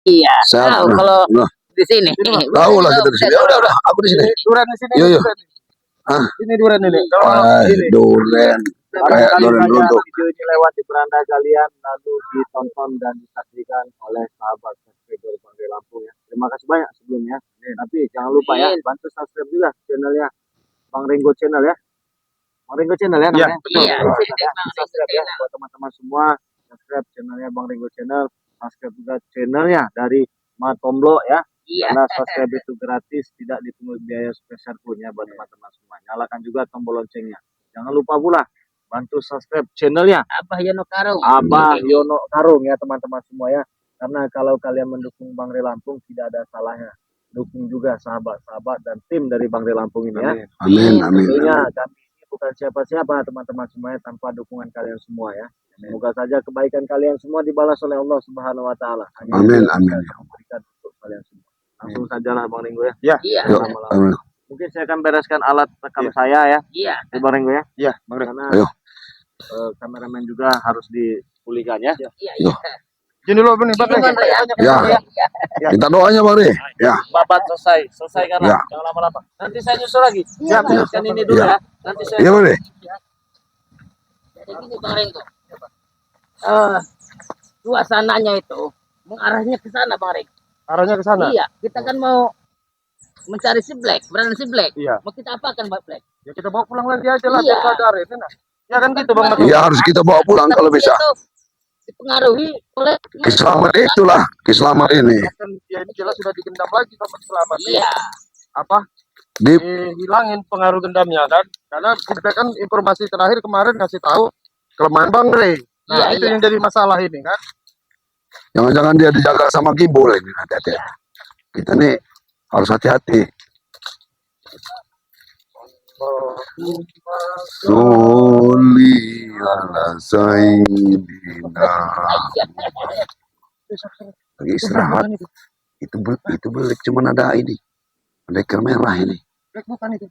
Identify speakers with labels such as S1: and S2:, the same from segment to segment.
S1: Iya.
S2: Tahu
S1: Kalau di sini.
S2: Tahu lah kita di sini. Udah, aku di sini.
S3: Duren di sini.
S2: Yo.
S3: Ini duren ini.
S2: Duren. Kayak duren runtuh.
S3: Video ini lewat di beranda kalian, lalu ditonton dan disaksikan oleh sahabat subscriber Bang Rey Lampung ya. Terima kasih banyak sebelumnya. Tapi jangan lupa ya, bantu subscribe juga channelnya Bang Ringo Channel ya. Bang Ringo Channel ya namanya.
S1: Iya.
S3: Subscribe ya buat teman-teman semua. Subscribe channelnya Bang Ringo Channel. Subscribe juga channelnya dari Matomblo ya. Karena subscribe itu gratis, tidak dipungut biaya spesial pun ya buat teman-teman semua. Nyalakan juga tombol loncengnya. Jangan lupa pula bantu subscribe channelnya
S1: Abah Yono Karung.
S3: Abah Yono Karung ya teman-teman semua ya. Karena kalau kalian mendukung Bang Rey Lampung tidak ada salahnya. Dukung juga sahabat-sahabat dan tim dari Bang Rey Lampung ini ya.
S2: Amin.
S3: Tentunya kami ini bukan siapa-siapa teman-teman semuanya tanpa dukungan kalian semua ya. Semoga saja kebaikan kalian semua dibalas oleh Allah Subhanahu wa taala.
S2: Amin.
S3: Berikan untuk kalian semua. Langsung saja lah Bang Ringo ya.
S1: Iya.
S3: Mungkin saya akan bereskan alat rekam saya ya.
S1: Iya.
S3: Bang Ringo ya.
S2: Iya,
S3: Karena
S2: ayo.
S3: kameramen juga harus dipulihkan ya.
S1: Iya.
S3: Gini dulu nih Bang.
S2: Ya. Kita doanya Bang Rey. Ya.
S3: Babat selesai karena
S2: Ya.
S3: jangan lama-lama. Nanti saya nyusul lagi.
S1: Iya,
S3: Bereskan ini dulu
S2: Ya.
S3: ya. Nanti saya
S2: Iya Bang Rey.
S1: Jadi gini Bang Ringo. Suasananya itu mengarahnya ke sana Bang Ringo.
S3: arahnya ke sana.
S1: Iya, kita kan mau mencari si Black, berada si Black.
S3: Iya.
S1: Mau kita apakan Mbak Black?
S3: Ya kita bawa pulang lagi aja lah
S1: Iya.
S3: biar sadar ya kan. Ya kan gitu Bang.
S2: Iya, harus kita bawa pulang kalau bisa.
S1: Itu dipengaruhi oleh
S2: Kiselamat itulah, kiselamat ini.
S3: Kan ya ini jelas sudah dikendam lagi sama selamat.
S1: Iya.
S3: Apa? Hilangin pengaruh dendamnya kan. Karena kita kan informasi terakhir kemarin kasih tahu kelemahan Bang Rey. Nah,
S1: Iya,
S3: itu
S1: iya.
S3: yang jadi masalah ini kan.
S2: Jangan-jangan dia dijaga sama Kibul ini. Hati-hati. Kita nih harus hati-hati. Soli ala Sayyidina. Lagi istirahat. Itu belik cuma ada ini. Belik merah ini.
S3: Black bukan itu.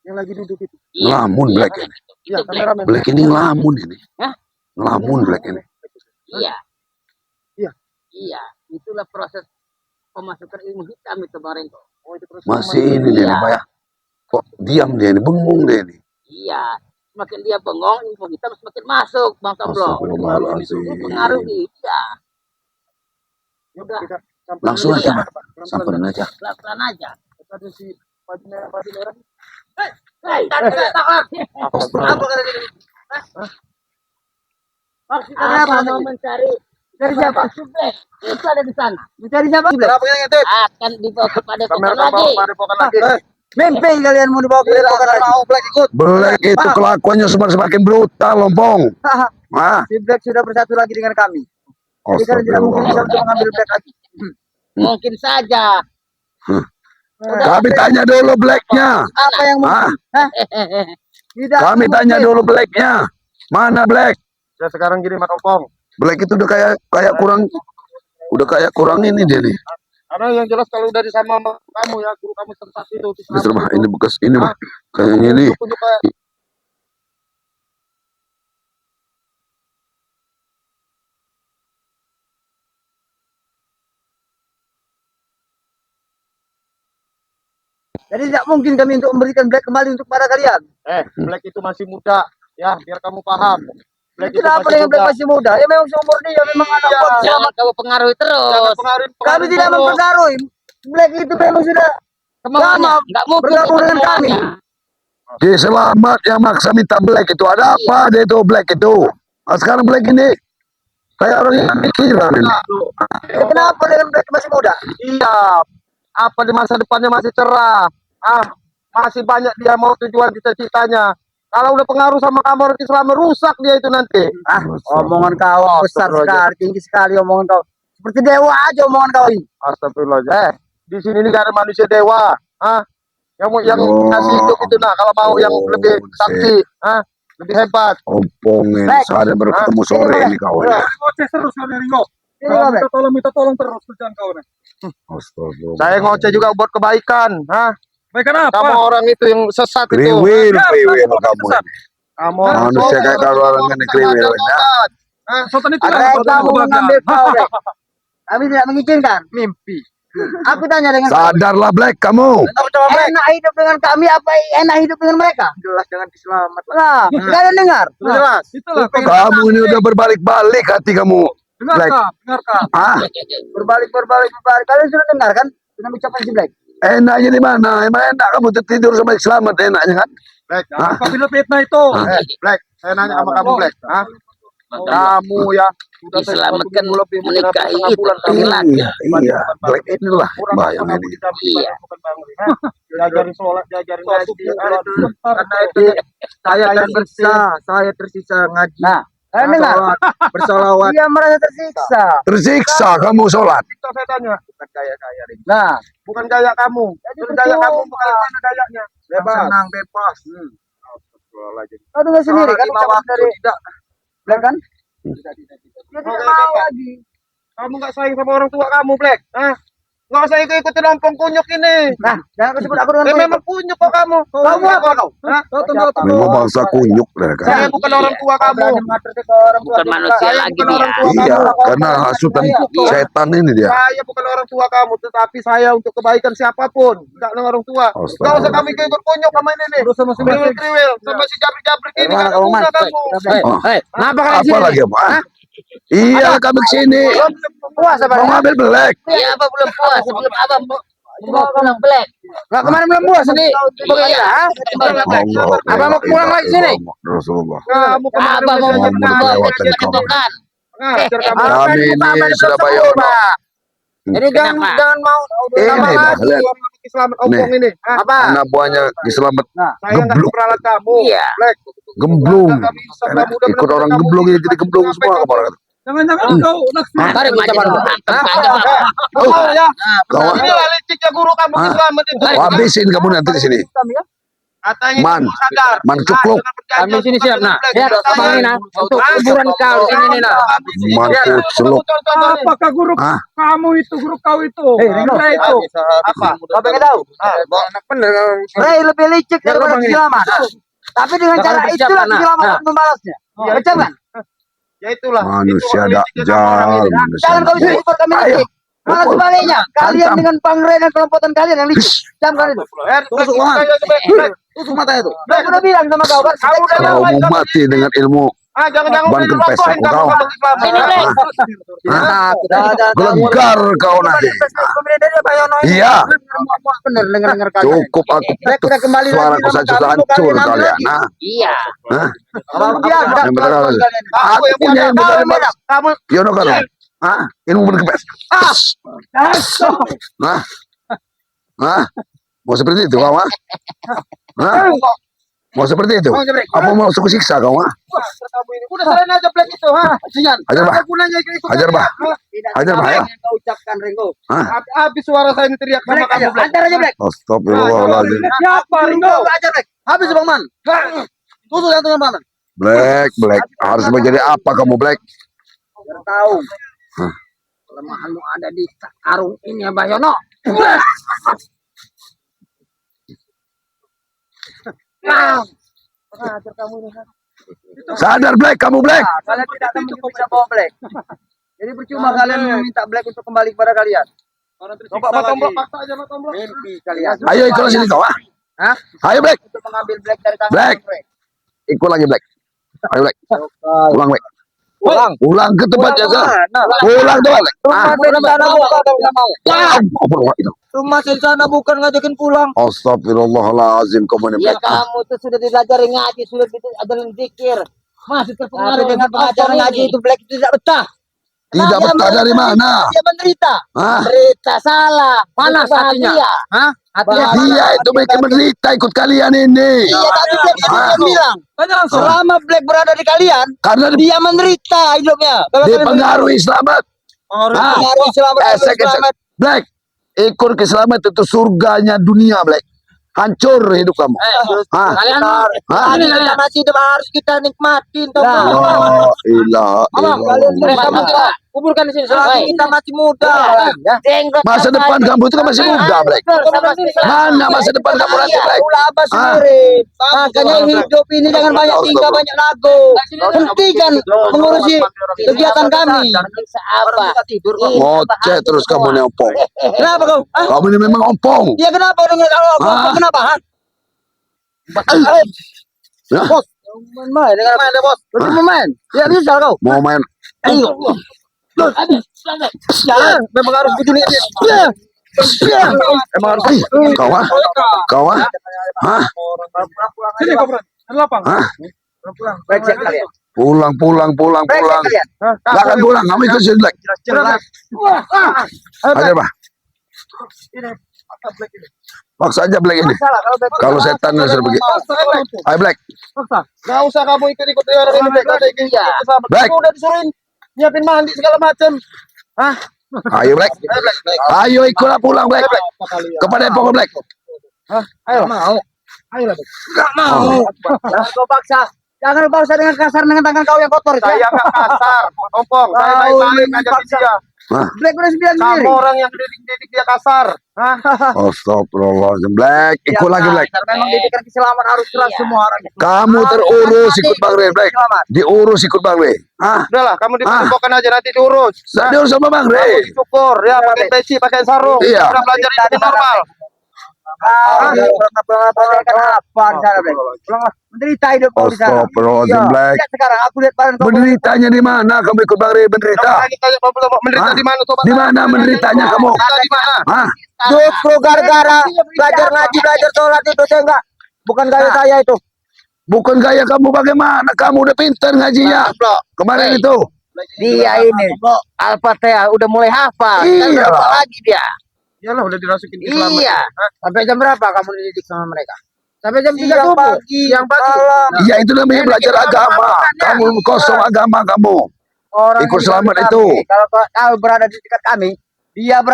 S3: Yang lagi duduk itu.
S2: Ngelamun Black ini.
S3: Iya,
S1: Itu Black.
S3: kameramen.
S2: Black ini ngelamun ini.
S1: Hah?
S2: Ngelamun Black ini.
S1: Iya.
S3: Iya.
S1: Iya, itulah proses pemasukan ilmu hitam itu Bang Ringo.
S3: Oh, itu terus
S2: Masih ini dia nih Pak ya. Kok diam dia ini, bengong dia ini.
S1: Iya, semakin dia bengong, ilmu hitam semakin masuk Bang Tomblo.
S2: Astagfirullahaladzim.
S1: Itu pengaruhi, iya. Udah,
S2: Langsung aja, Pak.
S3: Pelan-pelan.
S2: Samperin aja.
S1: pelan-pelan aja.
S3: Ada si padi merah.
S1: Hei, tak. Apa kata dia? Maksudnya apa? Mau mencari
S3: Dari siapa?
S1: Black. Itu ada di sana.
S3: Mencari siapa? Berapa yang itu?
S1: Akan dibawa kepada
S3: Kamera
S1: lagi.
S3: padepokan lagi.
S4: Mimpi kalian mau dibawa ke padepokan lagi.
S3: Mau Black ikut.
S2: Black itu kelakuannya semakin brutal, Lompong. Ah,
S4: Si Black sudah bersatu lagi dengan kami. Jadi kalian tidak mungkin bisa untuk mengambil Black lagi.
S1: Mungkin saja.
S2: Kami tanya dulu Blacknya.
S4: Apa yang
S2: Ah,
S4: tidak
S2: kami
S4: mungkin.
S2: tanya dulu Blacknya. Mana Black?
S3: Ya sekarang gini Mas Opong.
S2: Black itu udah kayak kurang ini dia nih.
S3: Karena yang jelas kalau udah sama kamu ya, guru kamu tempat itu.
S2: Ini serba, ini bekas ini mah. Kayaknya ini.
S4: Jadi tidak mungkin kami untuk memberikan Black kembali untuk para kalian.
S3: Black itu masih muda, ya biar kamu paham. Black itu
S4: Kenapa
S3: masih
S4: dengan Black
S3: muda.
S4: masih muda? Ya memang seumur dia memang anak
S3: Iya.
S4: buah.
S1: Jangan kamu pengaruhi
S3: Jangan
S1: terus.
S4: Kami tidak mempengaruhi. Black itu memang sudah
S1: Kemauannya.
S4: lama
S1: Nggak mungkin
S4: bergabung dengan
S1: kemauannya.
S4: kami.
S2: Ki Selamat yang maksa minta Black itu ada apa dia itu Black itu? Nah, sekarang Black ini kayak orang yang pikiran ini.
S4: Kenapa dengan Black masih muda?
S3: Iya. Apa di masa depannya masih cerah? Masih banyak dia mau tujuan cita-citanya. Kalau udah pengaruh sama kamu orang Islam rusak dia itu nanti.
S4: Omongan kau besar sekali, tinggi sekali omongan kau. Seperti dewa aja omongan kau ini.
S3: Astagfirullah. Di sini ini gak ada manusia dewa. Yang ngasih hidup itu nah kalau mau yang lebih sakti, lebih hebat.
S2: Ompongin, saya baru ketemu sore ini kau ini.
S3: Ngoceh terus kau Ringo.
S4: Ini apa, Black?
S3: Minta tolong terus kerjaan kau nih.
S2: Astagfirullah.
S3: Saya ngoceh juga buat kebaikan.
S4: Baikkan
S3: Kamu orang itu yang sesat itu.
S2: Kriwil kamu ini.
S3: Kamu
S2: Manusia kayak kau orang ini kriwil.
S3: Sultan itu
S4: Ada kamu mengambil kau, Black. Kami tidak mengizinkan. Mimpi. Aku tanya dengan
S2: Sadarlah Black kamu.
S4: enak hidup dengan kami apa enak hidup dengan mereka?
S3: Jelas dengan selamat.
S4: Nah, kalian dengar?
S3: Jelas.
S5: Itulah
S2: Kamu ini udah berbalik-balik hati kamu. Black.
S5: dengarkan.
S2: Ah,
S4: Berbalik. Kalian sudah dengar kan? Dengan ucapan si Black.
S2: enaknya di mana? Emang enak kamu tidur sama selamat enaknya kan?
S3: Black,
S2: Hah?
S5: Apabila fitnah itu.
S3: Black, saya nanya sama kamu Black. Hah? Kamu ya sudah
S1: Diselamatkan
S3: lebih
S1: menikahi
S3: setengah
S1: itu
S3: bulan
S1: laki-laki.
S2: Iya. Black inilah bahayanya ini.
S1: Iya.
S3: Diajarin sholat, diajarin ngaji.
S4: Karena itu saya tersisa ngaji. Nah, kalian dengar?
S3: Bersolawat.
S4: Dia merasa tersiksa.
S2: Tersiksa kamu sholat.
S3: Saya tanya, bukan gaya saya, Ring.
S4: Nah,
S3: Bukan gaya kamu. Bukan gaya kamu, bukan mana gayanya. Bebas.
S4: senang bebas.
S3: Astagfirullahaladzim.
S4: Kau dengar sendiri kan
S3: Lima
S4: ucapan
S3: waktu
S4: dari
S3: tidak.
S4: Black kan?
S3: Tidak.
S4: Dia tidak mau lagi.
S3: Kamu nggak sayang sama orang tua kamu, Black? Hah? Nggak usah ikut-ikutin ompong kunyuk ini.
S4: Nah, jangan kau sebut aku dengan
S3: Memang kunyuk kok kamu.
S4: Kamu apa kau?
S3: Hah?
S2: Memang bangsa kunyuk mereka.
S3: Saya bukan orang tua kamu.
S4: Berani mengatur ke orang tua.
S1: Bukan manusia
S3: Saya
S1: lagi
S3: bukan
S1: dia.
S3: orang tua
S2: Iya,
S3: kamu.
S2: karena hasutan setan ini dia.
S3: Saya bukan orang tua kamu, tetapi saya untuk kebaikan siapapun. Enggak dengan orang tua. Nggak usah
S2: Astaga.
S3: kami ikut kunyuk sama ini nih.
S5: Terus sama si Black.
S3: Kriwil-kriwil sama si jabrik-jabrik ini.
S4: Mana
S3: Nggak
S4: kamu,
S3: guna
S4: Mas?
S3: kamu.
S4: Kenapa kalian
S2: Apa
S4: sini?
S2: lagi apa? Iya kami kesini
S4: Puas apa?
S2: mau ngambil Black.
S1: Iya, apa belum puas sebelum abang mau pulang Black.
S4: Nggak kemarin belum puas nih.
S1: Iya.
S4: Abang mau pulang lagi sini?
S2: Rasulullah.
S3: Kamu kemarin
S1: Abang mau
S3: udah
S2: Muhammad
S1: mau
S2: melewatkan kamu.
S1: padepokan.
S3: ngajar kamu.
S2: Kami ini sudah Bayono.
S4: Ini jangan
S1: Kenapa?
S4: jangan mau
S2: Ini
S4: sama
S2: Pak,
S4: lagi.
S2: lihat.
S3: Selamat ompong ini. Hah?
S4: Apa?
S2: Anak buahnya diselamat
S3: Saya nggak
S2: geblok,
S3: memperalat kamu.
S1: Iya.
S3: Black.
S2: gemblung.
S3: Nggak bisa,
S2: Enak,
S3: kamu udah
S2: ikut
S3: benar-benar
S2: orang
S3: kamu
S2: gemblung ini jadi
S3: sampai
S2: gemblung
S3: sampai
S2: semua
S3: kamu.
S2: kemarin.
S5: Jangan-jangan kau naksir.
S1: Tarik ucapan lu. Hantam saja Bang.
S3: Oh ya.
S2: Kawan.
S3: Inilah liciknya guru kamu
S2: Hah?
S3: selamat itu.
S2: Habisin kamu nanti di sini.
S3: Katanya
S2: Man.
S3: kamu sadar.
S2: Man cukup.
S3: Kami
S4: sini siap, nah. Lihat, abang ini, nah. Untuk kuburan kau sini nih, nah.
S2: Mantu celuk.
S5: Apakah guru
S2: Hah?
S5: kamu itu, guru kau itu?
S4: Ringo.
S5: Anda itu.
S3: Apa?
S4: Kau pengen tahu?
S3: Enak bener.
S4: Ray lebih licik daripada
S5: Bang, ini.
S4: Selamat. Tapi dengan
S5: Nah,
S4: cara
S5: kalau
S4: itulah
S5: disiapkan, nah.
S4: Selamat akan membalasnya.
S3: Iya,
S4: Betul kan?
S3: Ya itulah.
S2: Manusia
S3: Itu liciknya kamu orang
S2: dajjal.
S3: ini.
S2: manusia
S4: Jangan kau
S2: dajjal.
S4: support kami
S2: Ayo.
S4: licik. Malah
S2: Pukul.
S4: sebaliknya, kalian
S2: Hantam.
S4: dengan pangre dan kelompokan kalian yang licik. Camkan itu.
S3: Tusuk
S4: Tusuk mata itu. Aku udah bilang sama kau kan.
S3: Kamu udah
S2: Kau mau mati dengan ilmu
S3: jangan-jangan
S2: Ban
S3: udah
S2: kempes
S3: dilompohin
S2: aku
S3: kamu
S2: tahu.
S3: kalau Islam.
S1: Sini Black.
S2: Hah?
S4: Dah.
S2: Gelegar kau nanti.
S4: Pemerintahnya Bayono ini.
S2: Iya.
S4: Bener dengar kalian.
S2: Cukup aku
S4: Black udah kembali lagi
S2: suaraku
S4: sama
S2: saja
S4: kami,
S2: hancur
S4: kalian ambil
S2: kalian.
S4: lagi.
S2: Hah?
S1: Iya.
S2: Hah?
S4: Kemudian
S2: Yang benar kalian. Aku
S3: yang
S2: punya ilmu
S3: punya.
S2: dari mana?
S3: Kamu
S2: Yono kan? Hah? Ilmu berkepes. Hah? Hah? Mau seperti itu kau? Hah? Mau seperti itu? Apa mau suku siksa kau?
S3: kamu ini udah selain aja Black itu, ha?
S2: Hajar bah.
S3: Apa gunanya ikut
S2: Hajar bah. Hajar bah ya.
S4: Kau ucapkan Ringo.
S3: Habis suara saya ini teriak sama
S4: Black
S3: kamu
S4: aja.
S3: Black.
S4: Antar aja Black.
S2: Astagfirullahaladzim.
S5: Siapa Ringo?
S4: Ajar Black. Habis Bang Man. Tutup yang dengan Bang Man.
S2: Black, Black. Harus menjadi apa kamu Black?
S4: Biar tahu.
S1: Kelemahanmu ada di karung ini ya Bayono.
S4: Ajar kamu ini.
S2: Sadar Black, kamu Black.
S4: Nah, kalian tidak akan bisa bawa Black. Jadi percuma kalian meminta Black untuk kembali kepada kalian.
S3: Coba Tomblok paksa aja Tomblok.
S4: Mimpi kalian.
S2: Ayo ikut sini kau. Ah.
S4: Hah?
S2: Ayo Black.
S4: Untuk mengambil Black dari tangan
S2: Black.
S4: Black.
S2: Ikut lagi Black. Ayo Black. Pulang Black.
S4: Pulang.
S2: Pulang ke tempat jasa. Pulang tuh Black. Ah. Apa itu?
S4: Rumah di sana bukan ngajakin pulang.
S2: Astagfirullahaladzim kamu ini
S1: Ya
S2: Black.
S1: kamu tuh sudah diajari ngaji, sudah diajarin zikir. Masih
S4: Tapi
S1: terpengaruh
S4: dengan pengajaran ngaji itu Black itu tidak betah.
S2: Tidak betah dari mana?
S4: Dia menderita.
S2: Hah?
S1: Berita salah.
S4: Panas
S1: Itu
S4: hatinya.
S1: bahagia.
S4: Hah? Hatinya
S2: Dia itu bikin menderita ikut kalian ini.
S4: Iya, tapi Black
S2: Ah.
S4: dia bilang
S5: Tanya langsung.
S4: selama Black berada di kalian,
S2: Karena
S4: dia menderita hidupnya.
S2: dipengaruhi selamat.
S4: Pengaruh selamat.
S2: Esek. Black. Ikut ke selamat itu surganya dunia Black. Hancur hidup kamu. Hah?
S1: Kalian
S2: Hah?
S4: Ini kita masih hidup harus kita nikmatin. Tahu
S2: La
S4: nggak?
S2: ilaha
S4: Abang, kalian
S2: illallah.
S4: kamu kira
S1: kuburkan di sini
S4: Selagi kita masih muda. Ya.
S1: Jenggot
S2: Masa
S1: apa
S2: depan
S1: aja.
S2: kamu itu kan masih muda, Black.
S1: Sama sini.
S2: Mana masa depan kamu nanti, Black?
S4: Ulah apa sendiri. Makanya hidup ini jangan banyak tingkah banyak lagu. Hentikan mengurusi kegiatan kami.
S1: Apa? Tidur kok.
S2: Ngoceh terus kamu nih ompong.
S4: Kenapa kau? Hah?
S2: Kamu ini memang ompong.
S4: Ya kenapa dengan
S2: Hah?
S4: kenapa? Hah?
S2: Ya,
S4: Bos, main dengan main deh, bos. Berarti mau main. Ya bisa kau.
S2: mau main.
S4: Ayo. Ya, memang harus begini. Ya. Ya. Emang harus.
S2: Kau ah? Kau ah? Hah?
S5: Sini kau Bran. Ada lapang.
S2: Hah?
S4: Brengsek kalian.
S2: Pulang.
S4: Brengsek kalian.
S2: Gak akan pulang, kamu ikut sini, Black.
S4: Jelas.
S2: Ayo, Pak. Paksa aja Black ini.
S4: Salah
S2: Kalau setan nggak suruh pergi. Ayo Black.
S5: Gak usah kamu ikut-ikut orang ini Black. Ada ikut sama.
S2: Black.
S5: Aku udah disuruhin nyiapin mandi segala macam.
S2: Ayo Black. Ayo ikutlah pulang Black. Kepada Depok Black.
S4: Ayo. Mau. Ayo. Enggak mau. Kau paksa. Jangan paksa dengan kasar dengan tangan kau yang kotor itu.
S5: Saya nggak kasar, ompong. Saya baik-baik ngajak dia.
S4: Black udah bilang
S5: Kamu
S4: sendiri.
S5: orang yang didik dia kasar.
S2: Astagfirullahaladzim Black. Ikut lagi Black.
S4: Memang didikan keselamatan harus keras semua orang.
S2: Kamu terurus ikut Bang Rey Black. Diurus ikut Bang Rey.
S5: Udahlah, kamu dipokan aja nanti diurus.
S2: Saya diurus sama Bang Rey.
S5: Syukur ya, pakai peci, pakai sarung.
S2: Iya.
S5: Udah belajar ini normal.
S4: Kenapa di sana Black? Menderita hidup kau di sana.
S2: Astagfirullahaladzim Black.
S4: Lihat sekarang aku lihat badan kau.
S2: Menderitanya di mana kamu ikut Bang Rey menderita?
S5: Lagi tanya belum menderita
S2: Hah?
S5: di mana coba?
S2: Di mana menderitanya kamu?
S5: Menderita di mana?
S2: Hah?
S4: Justru gara-gara belajar ngaji, belajar sholat itu saya enggak. Bukan gaya saya itu.
S2: Bukan gaya kamu bagaimana? Kamu udah pintar ngajinya. Kemarin itu.
S4: Dia ini Al-Fatihah udah mulai hafal.
S2: Iya.
S4: Kan berapa lagi dia?
S5: Iyalah udah dirasukin Islam.
S4: Iya. Sampai jam berapa kamu dididik sama mereka? Sampai jam 3 pagi. Yang pagi.
S2: Iya itu namanya belajar agama. Kamu kosong agama kamu.
S4: Orang
S2: Ikut
S4: di
S2: selamat
S4: dekat
S2: itu.
S4: kami, kalau kau berada di dekat kami, dia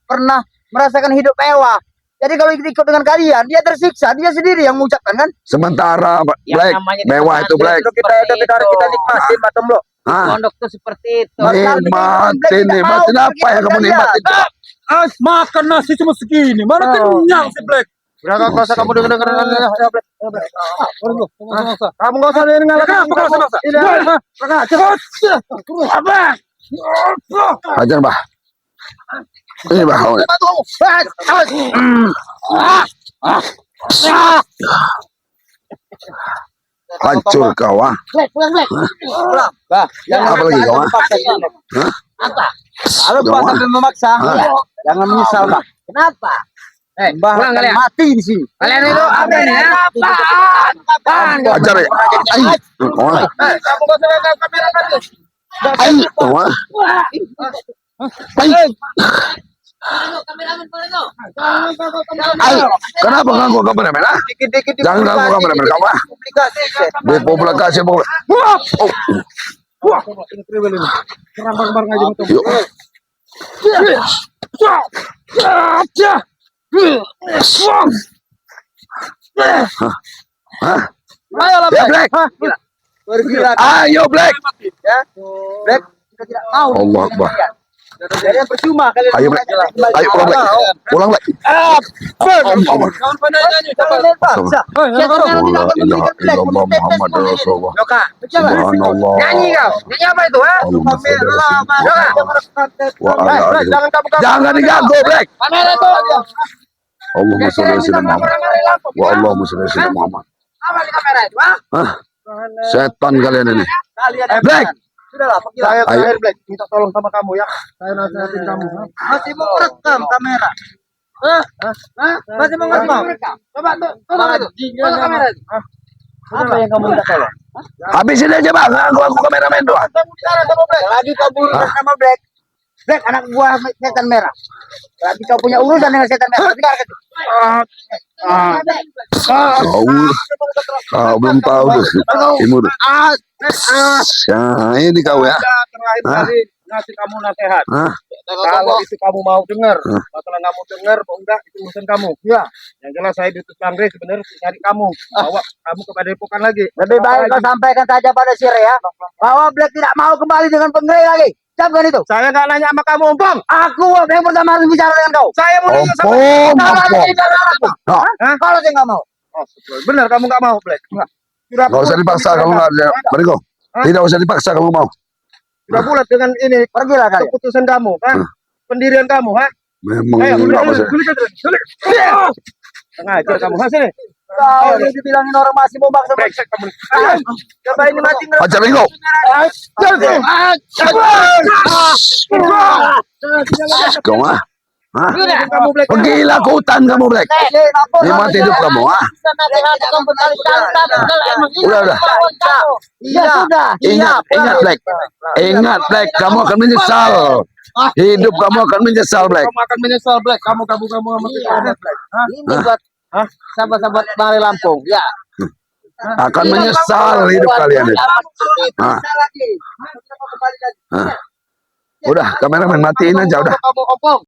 S4: pernah merasakan hidup mewah. Jadi kalau ikut dengan kalian, dia tersiksa, dia sendiri yang mengucapkan kan?
S2: Sementara Black
S1: namanya
S2: mewah itu Black.
S4: Kita nikmatin matem lo.
S2: Ah,
S1: Pondok tuh seperti itu.
S2: nikmatin nikmatin apa yang kamu nikmatin?
S5: Makan nasi cuma segini. Mana kenyang si Black?
S3: Udah nggak usah kamu denger.
S5: Kamu nggak usah dengar lagi.
S2: Ajar Bah. Ini Bah. Hancur kau ah.
S1: Black, pulang Black.
S2: Apa lagi kau ah? Hah?
S1: Apa?
S4: Kalau
S2: Jangan.
S4: Mbak sampai memaksa, jangan menyesal Mbak.
S1: Kenapa?
S4: Mbak
S1: pulang
S4: akan
S1: kalian.
S4: mati di sini.
S1: Kalian itu apa nih? Apaan?
S2: Ajar ya. Ai. Oh.
S5: Kamu nggak usah lihat kamera tadi.
S2: Ai. Oh. Ai. Ai. Kenapa ganggu kameramen ah?
S4: Dikit-dikit
S2: Jangan ganggu kameramen kamu ah.
S4: publikasi.
S2: Publikasi Oh.
S5: Serang bareng-bareng aja betul.
S2: Yuk. Hah?
S4: Ayolah
S2: Ya
S4: Black.
S2: Black.
S4: Bergila.
S2: Ayo Black.
S4: Ya. Black kita tidak mau.
S2: Allah Akbar.
S4: Jadi percuma kalian.
S2: Ayo Black. Ayo pulang Black. Pulang Black.
S5: Kawan penyanyi.
S4: Kalian bangsa.
S2: La ilaha illallah Muhammadur Rasulullah.
S4: Yoka,
S2: Subhanallah.
S4: nyanyi kau. Nyanyi apa itu, ha?
S2: Allahumma shalli ala sayyidina wa ala alihi.
S5: Jangan kamu
S2: Jangan diganggu Black.
S1: Kamera itu.
S2: Allahumma shalli ala sayyidina Muhammad. Wa Allahumma shalli ala sayyidina Muhammad.
S1: Apa di kamera itu? Ah?
S2: Hah? Setan kalian ini.
S4: Kalian
S2: Black.
S4: Sudahlah, pergi.
S5: Saya
S2: Ayo.
S5: terakhir Black minta tolong sama kamu ya. Saya nasihatin kamu.
S4: Masih mau rekam kamera. Masih mau rekam.
S1: Coba tuh, tolong itu. Tolong kamera itu.
S4: Apa yang kamu minta tolong?
S2: Habisin aja Bang. Aku kameramen doang.
S4: Lagi kau berurusan sama Black. Black anak buah setan merah. Lagi kau punya urusan dengan setan merah. Dengarkan.
S2: Kau belum tahu tuh. Timur. Ya, ini kau ya.
S5: Terakhir kali ngasih kamu nasihat.
S2: Hah?
S5: Kalau itu kamu mau dengar, masalah nggak mau dengar, mau enggak itu urusan kamu. Ya, yang jelas saya diutus Bang Rey sebenarnya untuk nyari kamu, bawa kamu kepada Depokan lagi.
S4: Lebih baik kau sampaikan saja pada si Rea bahwa Black tidak mau kembali dengan penggeri lagi. Ucapkan itu.
S5: Saya nggak nanya sama kamu, Ompong.
S4: Aku yang pertama harus bicara dengan kau.
S5: Saya mau nanya sama
S2: Ompong,
S4: Kalau
S2: ompong.
S4: saya bicara apa?
S2: Hah?
S4: Kalau saya nggak mau.
S5: Oh, betul. Benar kamu nggak mau, Black. Sudah
S2: Gak usah
S5: bulat
S2: dipaksa
S5: dengan
S2: kalau nggak ada. Barigo.
S5: Hah?
S2: Tidak usah dipaksa kalau mau.
S5: Sudah bulat dengan ini
S4: Pergilah kalian.
S5: keputusan kamu, kan? Pendirian kamu, ha?
S2: Memang
S5: Ayo,
S2: ini nggak usah.
S5: Sengaja kamu, ha sini.
S4: Kau ini dibilangin orang masih mau maksa.
S5: Brengsek kamu.
S4: Coba ini mati ngerasa.
S2: Baca Barigo. Kau mah. Hah?
S5: Kamu Black.
S2: Pergilah ke hutan kamu, Black. Ini mati hidup kamu, ah.
S1: Bisa nasihat kamu berkali-kali, tapi kalau emang ini
S2: Udah.
S1: kemauan kamu. Ya sudah.
S2: Ingat, ingat, Black. Ingat, Black. Kamu akan menyesal. Hidup kamu akan menyesal, Black.
S5: Kamu akan menyesal, Black. Kamu sama kita, Black. Hah?
S1: Ini buat sahabat-sahabat Mari Lampung. Ya.
S2: Akan menyesal hidup kalian ini. Ah. Ah. Udah, kameramen matiin aja udah.
S5: Kamu Ompong.